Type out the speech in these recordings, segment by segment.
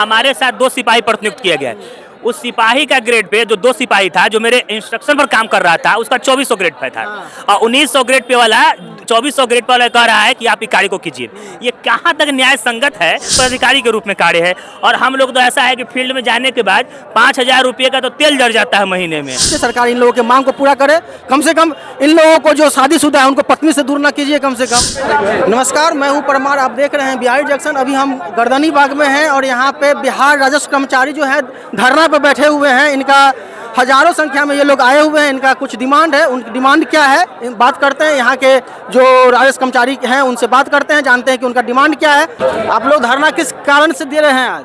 हमारे साथ 2 सिपाही प्रतिनियुक्त किया गया है। उस सिपाही का ग्रेड पे जो 2 सिपाही था जो मेरे इंस्ट्रक्शन पर काम कर रहा था उसका 2400 ग्रेड पे था और 1900 ग्रेड पे वाला 2400 ग्रेड पे वाला कह रहा है कि आप ये कार्य को कीजिए। ये कहाँ तक न्याय संगत है? पदाधिकारी के रूप में कार्य है और हम लोग तो ऐसा है कि फील्ड में जाने के बाद 5000 रुपये का तो तेल जड़ जाता है महीने में। सरकार इन लोगों के मांग को पूरा करे, कम से कम इन लोगों को जो शादीशुदा है उनको पत्नी से दूर ना कीजिए कम से कम। नमस्कार, मैं हूं परमार, आप देख रहे हैं बिहारी जंक्शन। अभी हम गर्दनी बाग में हैं और यहाँ पे बिहार राजस्व कर्मचारी जो है धरना पे बैठे हुए हैं। इनका हजारों संख्या में ये लोग आए हुए हैं। इनका कुछ डिमांड है, उनकी डिमांड क्या है बात करते हैं। यहाँ के जो राजस्व कर्मचारी हैं उनसे बात करते हैं, जानते हैं कि उनका डिमांड क्या है। आप लोग धरना किस कारण से दे रहे हैं आज?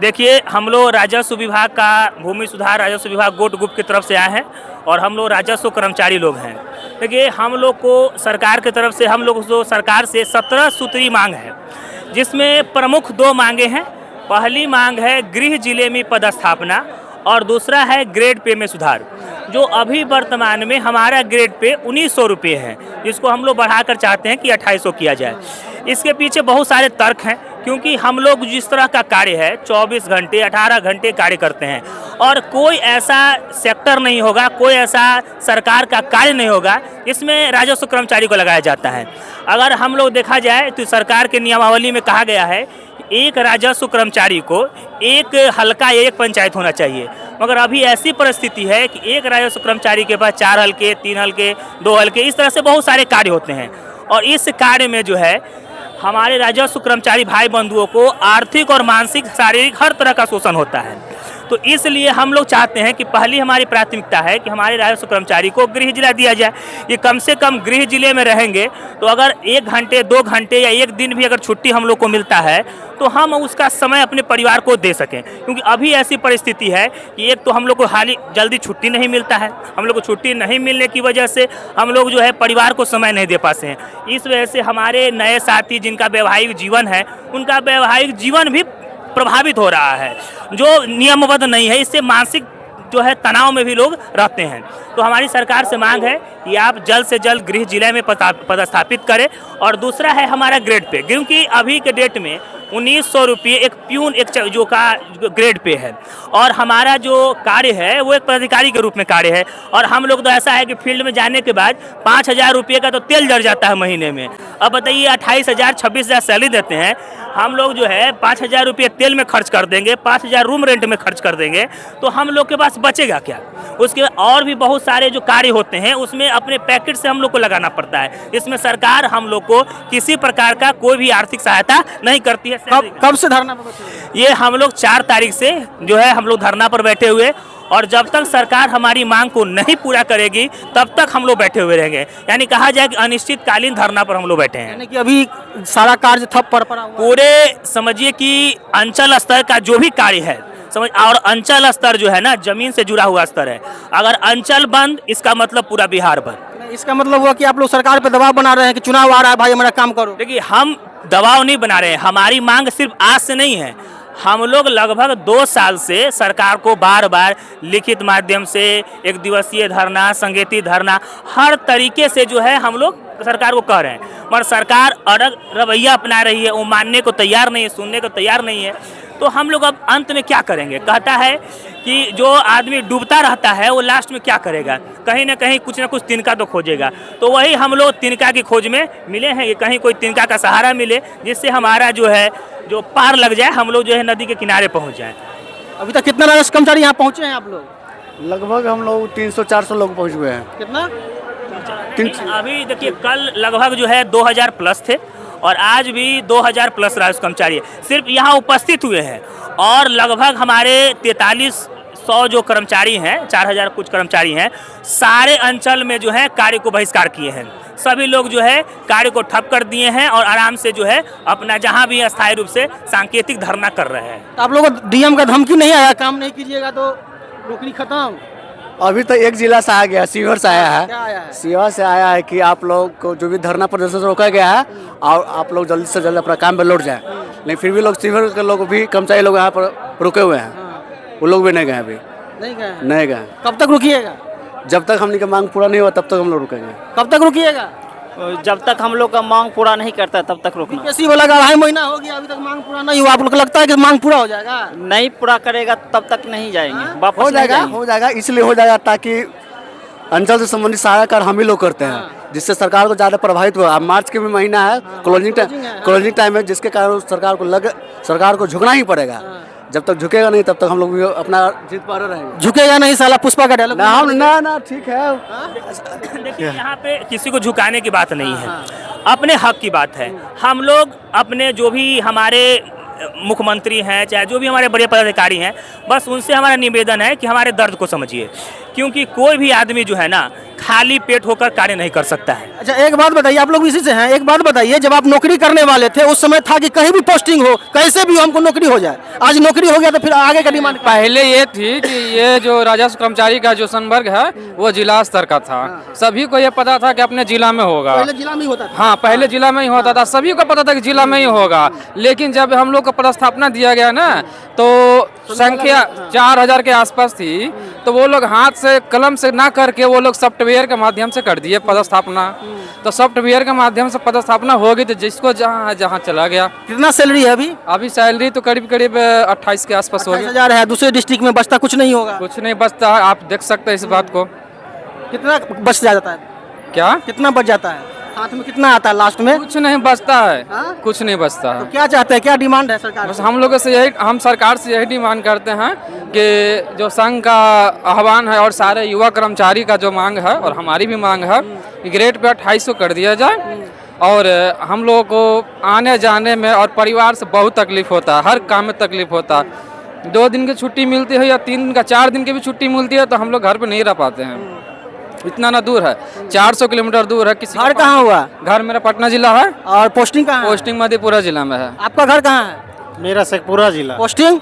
देखिए, हम लोग राजस्व विभाग का भूमि सुधार राजस्व विभाग गोट ग्रुप की तरफ से आए हैं और हम लोग राजस्व कर्मचारी लोग हैं। देखिए, हम लोग को सरकार की तरफ से हम लोग जो सरकार से 17 सूत्री मांग है, जिसमें प्रमुख 2 मांगे हैं। पहली मांग है गृह जिले में पदस्थापना और दूसरा है ग्रेड पे में सुधार। जो अभी वर्तमान में हमारा ग्रेड पे 1900 रुपये है, जिसको हम लोग बढ़ाकर चाहते हैं कि 2800 किया जाए। इसके पीछे बहुत सारे तर्क हैं, क्योंकि हम लोग जिस तरह का कार्य है 24 घंटे 18 घंटे कार्य करते हैं और कोई ऐसा सेक्टर नहीं होगा, कोई ऐसा सरकार का कार्य नहीं होगा जिसमें राजस्व कर्मचारी को लगाया जाता है। अगर हम लोग देखा जाए तो सरकार के नियमावली में कहा गया है एक राजस्व कर्मचारी को एक हलका या एक पंचायत होना चाहिए, मगर अभी ऐसी परिस्थिति है कि एक राजस्व कर्मचारी के पास 4 हलके 3 हलके 2 हलके इस तरह से बहुत सारे कार्य होते हैं और इस कार्य में जो है हमारे राजस्व कर्मचारी भाई बंधुओं को आर्थिक और मानसिक शारीरिक हर तरह का शोषण होता है। तो इसलिए हम लोग चाहते हैं कि पहली हमारी प्राथमिकता है कि हमारे राजस्व कर्मचारी को गृह जिला दिया जाए। ये कम से कम गृह जिले में रहेंगे तो अगर 1 घंटे 2 घंटे या 1 दिन भी अगर छुट्टी हम लोग को मिलता है तो हम उसका समय अपने परिवार को दे सकें, क्योंकि अभी ऐसी परिस्थिति है कि एक तो हम लोग को जल्दी छुट्टी नहीं मिलता है। हम लोग को छुट्टी नहीं मिलने की वजह से हम लोग जो है परिवार को समय नहीं दे पाते हैं। इस वजह से हमारे नए साथी जिनका वैवाहिक जीवन है उनका वैवाहिक जीवन भी प्रभावित हो रहा है, जो नियमबद्ध नहीं है। इससे मानसिक जो है तनाव में भी लोग रहते हैं। तो हमारी सरकार से मांग है कि आप जल्द से जल्द गृह जिले में पदस्थापित करें। और दूसरा है हमारा ग्रेड पे, क्योंकि अभी के डेट में 1900 रुपये एक प्यून एक जो का ग्रेड पे है और हमारा जो कार्य है वो एक पदाधिकारी के रूप में कार्य है और हम लोग तो ऐसा है कि फील्ड में जाने के बाद 5000 रुपये का तो तेल जड़ जाता है महीने में। अब बताइए 28000 26,000 सैलरी देते हैं, हम लोग जो है 5000 रुपये तेल में खर्च कर देंगे, 5000 रूम रेंट में खर्च कर देंगे, तो हम लोग के पास बचेगा क्या? उसके और भी बहुत सारे जो कार्य होते हैं उसमें अपने पैकेट से हम लोग को लगाना पड़ता है। इसमें सरकार हम लोग को किसी प्रकार का कोई भी आर्थिक सहायता नहीं करती है। कब से धरना पर बैठे हुए? ये हम लोग 4 तारीख से जो है हम लोग धरना पर बैठे हुए और जब तक सरकार हमारी मांग को नहीं पूरा करेगी तब तक हम लोग बैठे हुए रहेंगे। यानी कहा जाए कि अनिश्चितकालीन धरना पर हम लोग बैठे हैं। यानी कि अभी सारा कार्य ठप पड़ा हुआ है। पूरे समझिए कि अंचल स्तर का जो भी कार्य है और अंचल स्तर जो है ना जमीन से जुड़ा हुआ स्तर है। अगर अंचल बंद इसका मतलब पूरा बिहार बंद। इसका मतलब हुआ कि आप लोग सरकार पे दबाव बना रहे हैं कि चुनाव आ रहा है, भाई हमारा काम करो। देखिए, हम दबाव नहीं बना रहे हैं। हमारी मांग सिर्फ आज से नहीं है, हम लोग लगभग 2 साल से सरकार को बार बार लिखित माध्यम से 1 दिवसीय धरना, संगठित धरना, हर तरीके से जो है हम लोग सरकार को कह रहे हैं, मगर सरकार अड़ग रवैया अपना रही है, वो मानने को तैयार नहीं है, सुनने को तैयार नहीं है। तो हम लोग अब अंत में क्या करेंगे? कहता है कि जो आदमी डूबता रहता है वो लास्ट में क्या करेगा? कहीं ना कहीं कुछ ना कुछ तिनका तो खोजेगा। तो वही हम लोग तिनका की खोज में मिले हैं कि कहीं कोई तिनका का सहारा मिले जिससे हमारा जो है जो पार लग जाए, हम लोग जो है नदी के किनारे पहुंच जाएं। अभी तक कितना राजस्व कर्मचारी यहाँ पहुँचे हैं आप लोग? लगभग हम लोग 300-400 लोग पहुँच हुए हैं। कितना? अभी देखिए, कल लगभग जो है 2000 प्लस थे और आज भी 2000 प्लस राजस्व कर्मचारी सिर्फ यहाँ उपस्थित हुए हैं और लगभग हमारे 4300 जो कर्मचारी हैं, 4000 कुछ कर्मचारी हैं, सारे अंचल में जो है कार्य को बहिष्कार किए हैं। सभी लोग जो है कार्य को ठप कर दिए हैं और आराम से जो है अपना जहां भी अस्थायी रूप से सांकेतिक धरना कर रहे हैं। तो आप लोगों को डीएम का धमकी नहीं आया, काम नहीं कीजिएगा तो नौकरी खत्म? अभी तो एक जिला से आ गया, सीवर से आया है। क्या आया है? सीवर से आया है कि आप लोग को जो भी धरना प्रदर्शन से रोका गया है और आप लोग जल्दी से जल्दी अपना काम पे लौट जाए। लेकिन फिर भी लोग सीवर के लोग भी कर्मचारी लोग यहाँ पर रुके हुए हैं। वो लोग भी नहीं गए, अभी नहीं गए। कब तक रुकिएगा? जब तक हमने का मांग पूरा नहीं हुआ तब तक हम लोग रुकेंगे। कब तक रुकिएगा? जब तक हम लोग का मांग पूरा नहीं करता तब तक रोकना। कैसी बोला 2.5 महीना हो गया अभी तक मांग पूरा नहीं हुआ, आप लोग को लगता है कि मांग पूरा हो जाएगा? नहीं पूरा करेगा तब तक नहीं जाएंगे, वापस हो नहीं जाएगा, जाएंगे। हो जाएगा, इसलिए हो जाएगा ताकि अंचल से संबंधित सारा कार्य हम ही लोग करते हैं, जिससे सरकार को ज़्यादा प्रभावित हुआ। अब मार्च के भी महीना है, क्लोजिंग टाइम है, जिसके कारण सरकार को झुकना ही पड़ेगा। जब तक झुकेगा नहीं तब तक हम लोग भी अपना जीत पा रहे रहेंगे। झुकेगा नहीं साला, पुष्पा का डायलॉग। ना ठीक है। देखिए यहाँ पे किसी को झुकाने की बात नहीं है, अपने हक की बात है। हम लोग अपने जो भी हमारे मुख्यमंत्री हैं, चाहे जो भी हमारे बड़े पदाधिकारी हैं, बस उनसे हमारा निवेदन है कि हमारे दर्द को समझिए, क्योंकि कोई भी आदमी जो है ना खाली पेट होकर कार्य नहीं कर सकता है। अच्छा एक बात बताइए, आप लोग इसी से हैं, एक बात बताइए, जब आप नौकरी करने वाले थे उस समय था कि कहीं भी पोस्टिंग हो, कैसे भी हो हमको नौकरी हो जाए, आज नौकरी हो गया तो फिर आगे का डिमांड? पहले ये थी कि ये जो राजस्व कर्मचारी का जो संवर्ग है वो जिला स्तर का था, सभी को ये पता था कि अपने जिला में होगा। पहले जिला में ही होता था। हाँ, पहले जिला में ही होता था, सभी को पता था कि जिला में ही होगा। लेकिन जब हम लोग को पदस्थापना दिया गया ना, तो संख्या 4000 के आसपास थी, तो वो लोग हाथ से कलम से ना करके वो लोग सॉफ्टवेयर के माध्यम से कर दिए पदस्थापना। तो सॉफ्टवेयर के माध्यम से पदस्थापना होगी तो जिसको जहाँ है जहाँ चला गया। कितना सैलरी है अभी? अभी सैलरी तो करीब करीब 28 के आसपास होगी। 28,000 है, दूसरे डिस्ट्रिक्ट में बचता कुछ नहीं होगा? कुछ नहीं बचता है, आप देख सकते हैं इस बात को। कितना बच जाता है? क्या कितना बच जाता है हाथ में, कितना आता है लास्ट में? कुछ नहीं बचता है, हाँ? कुछ नहीं बचता तो है। क्या चाहते हैं, क्या डिमांड है सरकार बस से? हम लोगों से यही, हम सरकार से यही डिमांड करते हैं कि जो संघ का आह्वान है और सारे युवा कर्मचारी का जो मांग है और हमारी भी मांग है कि ग्रेड पे 2800 कर दिया जाए। और हम लोगों को आने जाने में और परिवार से बहुत तकलीफ होता है, हर काम में तकलीफ होता है। 2 दिन की छुट्टी मिलती है या 3 दिन का 4 दिन की भी छुट्टी मिलती है तो हम लोग घर पे नहीं रह पाते हैं, इतना ना दूर है, 400 किलोमीटर दूर है। किसी घर कहाँ हुआ? घर मेरा पटना जिला है और पोस्टिंग कहाँ है? पोस्टिंग मधेपुरा जिला में है। आपका घर कहाँ है? मेरा शेखपुरा जिला, पोस्टिंग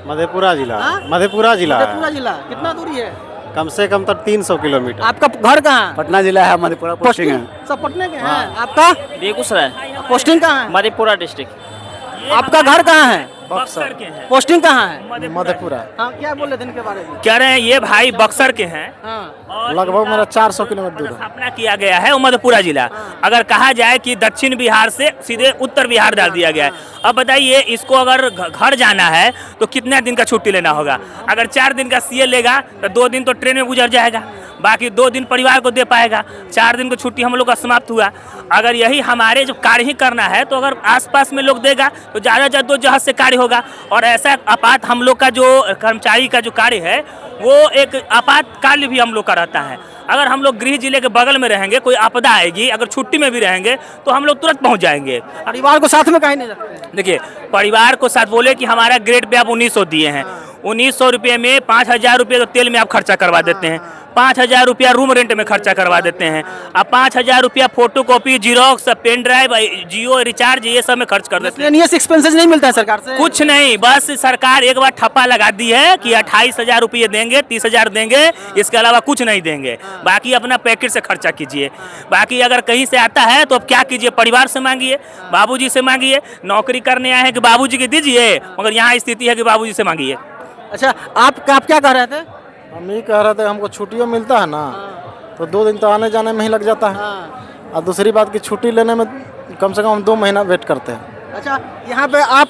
मधेपुरा जिला, हाँ? मधेपुरा जिला है। पूरा जिला कितना दूरी है? कम से कम तो 300 किलोमीटर। आपका घर कहाँ है? पटना जिला है, मधेपुरा पोस्टिंग है। सब पटने के हैं। आपका बेगूसराय, पोस्टिंग कहाँ है? मधेपुरा डिस्ट्रिक्ट। आपका घर कहाँ है? बक्सर के हैं। पोस्टिंग कहाँ है? मधेपुरा हाँ, क्या बोल रहे थे इनके बारे में? कह रहे हैं ये भाई बक्सर के हैं हाँ। और लगभग मेरा 400 किलोमीटर दूर है। स्थापना किया गया है वो मधेपुरा जिला। अगर कहा जाए कि दक्षिण बिहार से सीधे उत्तर बिहार डाल दिया गया है। अब बताइए इसको अगर घर जाना है तो कितने दिन का छुट्टी लेना होगा? अगर 4 दिन का सीए लेगा तो 2 दिन तो ट्रेन में गुजर जाएगा, बाकी 2 दिन परिवार को दे पाएगा। 4 दिन की छुट्टी हम लोग का समाप्त हुआ। अगर यही हमारे जो कार्य ही करना है तो अगर आसपास में लोग देगा तो ज़्यादा ज़्यादा 2 जहाज से कार्य होगा। और ऐसा आपात हम लोग का जो कर्मचारी का जो कार्य है वो एक आपातकाल भी हम लोग का रहता है। अगर हम लोग गृह जिले के बगल में रहेंगे, कोई आपदा आएगी, अगर छुट्टी में भी रहेंगे तो हम लोग तुरंत पहुंच जाएंगे। परिवार को साथ में कहीं नहीं रखते? देखिए परिवार को साथ बोले कि हमारा ग्रेड पे आप 1900 दिए हैं, 1900 रुपये में 5000 रुपये तो तेल में आप खर्चा करवा देते हैं, 5000 रुपया रूम रेंट में खर्चा करवा देते हैं, अब 5000 रुपया photocopy, Xerox, pen drive, Jio recharge ये सब में खर्च कर देते हैं। मिसलेनियस एक्सपेंसेस नहीं मिलता है सरकार से? कुछ नहीं, बस सरकार एक बार ठप्पा लगा दी है कि 28,000 रुपये देंगे, 30,000 देंगे, इसके अलावा कुछ नहीं देंगे। बाकी अपना पैकेट से खर्चा कीजिए। बाकी अगर कहीं से आता है तो अब क्या कीजिए, परिवार से मांगिए, बाबूजी से मांगिए। नौकरी करने आए हैं कि बाबूजी की दीजिए, मगर यहाँ स्थिति है कि बाबूजी से मांगिए। अच्छा आप क्या कह रहे थे? हम ये कह रहे थे हमको छुट्टियों मिलता है ना, तो 2 दिन तो आने जाने में ही लग जाता है। और दूसरी बात की छुट्टी लेने में कम से कम 2 महीना वेट करते हैं। अच्छा यहाँ पे आप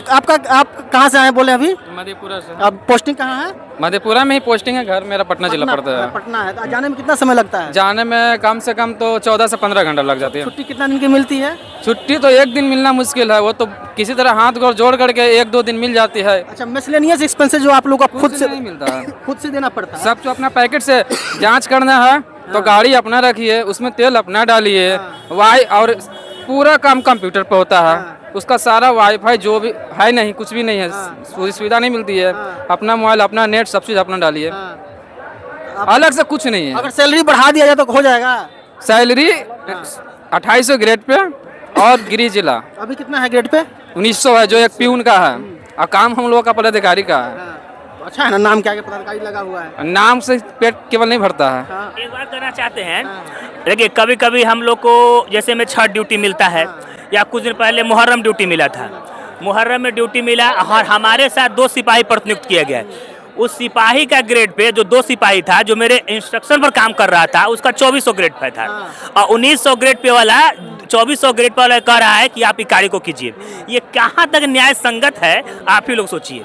कहाँ से आए बोले अभी? मधेपुरा से। आप पोस्टिंग कहाँ है? मधेपुरा में ही पोस्टिंग है, घर मेरा पटना जिला पड़ता है। पटना है। तो जाने में कितना समय लगता है? जाने में कम से कम तो 14 से 15 घंटा लग जाती है। छुट्टी कितना दिन की मिलती है? छुट्टी तो 1 दिन मिलना मुश्किल है, वो तो किसी तरह हाथ गोड़ जोड़ करके 1-2 दिन मिल जाती है। अच्छा मिसलेनियस एक्सपेंसेस जो आप लोग को खुद से नहीं मिलता है, खुद से देना पड़ता है? सब जो अपना पैकेट से जांच करना है तो गाड़ी अपना रखिए, उसमें तेल अपना डालिए, वाई और पूरा काम कंप्यूटर पे होता है। उसका सारा वाईफाई जो भी है नहीं, कुछ भी नहीं है, पूरी सुविधा नहीं मिलती है। अपना मोबाइल, अपना नेट, सब चीज़ अपना डालिए, अलग से कुछ नहीं है। अगर सैलरी बढ़ा दिया जाए तो हो जाएगा? सैलरी 2800 ग्रेड पे और गृह जिला अभी कितना है ग्रेड पे? 1900 है, जो एक प्यून का है, और काम हम लोगों का पदाधिकारी का है। अच्छा है ना, नाम क्या पदाधिकारी लगा हुआ है? नाम से पेट केवल नहीं भरता है। एक बात करना चाहते हैं, देखिए कभी कभी हम लोग को जैसे में छठ ड्यूटी मिलता है, या कुछ दिन पहले मुहर्रम ड्यूटी मिला था। मुहर्रम में ड्यूटी मिला और हमारे साथ 2 सिपाही प्रतिनियुक्त किया गया है। उस सिपाही का ग्रेड पे जो 2 सिपाही था जो मेरे इंस्ट्रक्शन पर काम कर रहा था उसका 2400 ग्रेड पे था और 1900 ग्रेड पे वाला 2400 ग्रेड पे वाला कह रहा है कि आप ये कार्य को कीजिए। ये कहाँ तक न्याय संगत है आप ही लोग सोचिए।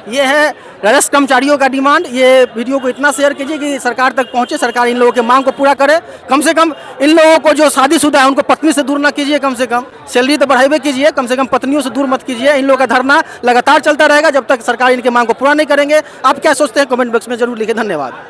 ये है राजस्व कर्मचारियों का डिमांड। ये वीडियो को इतना शेयर कीजिए कि सरकार तक पहुंचे, सरकार इन लोगों के मांग को पूरा करे। कम से कम इन लोगों को जो शादीशुदा है उनको पत्नी से दूर ना कीजिए, कम से कम सैलरी तो बढ़ावे कीजिए, कम से कम पत्नियों से दूर मत कीजिए। इन लोगों का धरना लगातार चलता रहेगा जब तक सरकार इनके मांग को पूरा नहीं करेंगे। आप क्या सोचते हैं कमेंट बॉक्स में जरूर लिखें। धन्यवाद।